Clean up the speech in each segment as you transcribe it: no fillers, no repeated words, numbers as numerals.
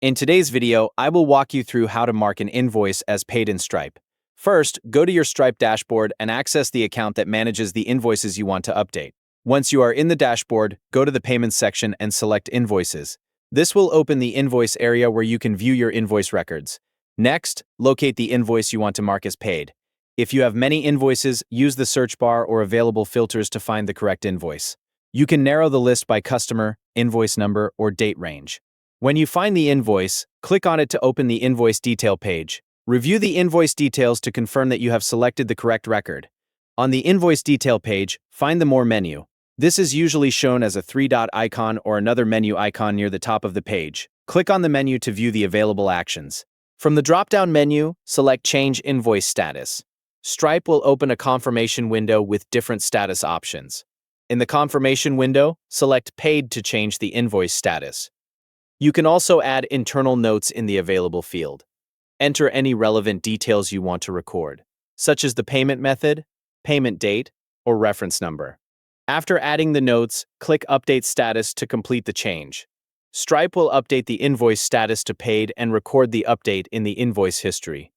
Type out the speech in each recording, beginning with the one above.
In today's video, I will walk you through how to mark an invoice as paid in Stripe. First, go to your Stripe dashboard and access the account that manages the invoices you want to update. Once you are in the dashboard, go to the Payments section and select Invoices. This will open the invoice area where you can view your invoice records. Next, locate the invoice you want to mark as paid. If you have many invoices, use the search bar or available filters to find the correct invoice. You can narrow the list by customer, invoice number, or date range. When you find the invoice, click on it to open the invoice detail page. Review the invoice details to confirm that you have selected the correct record. On the invoice detail page, find the More menu. This is usually shown as a three-dot icon or another menu icon near the top of the page. Click on the menu to view the available actions. From the drop-down menu, select Change Invoice Status. Stripe will open a confirmation window with different status options. In the confirmation window, select Paid to change the invoice status. You can also add internal notes in the available field. Enter any relevant details you want to record, such as the payment method, payment date, or reference number. After adding the notes, click Update Status to complete the change. Stripe will update the invoice status to paid and record the update in the invoice history.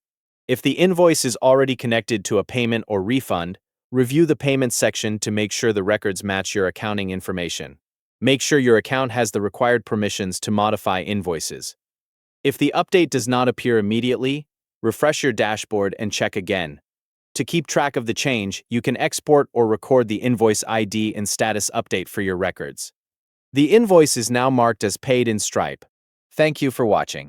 If the invoice is already connected to a payment or refund, review the Payments section to make sure the records match your accounting information. Make sure your account has the required permissions to modify invoices. If the update does not appear immediately, refresh your dashboard and check again. To keep track of the change, you can export or record the invoice ID and status update for your records. The invoice is now marked as paid in Stripe. Thank you for watching.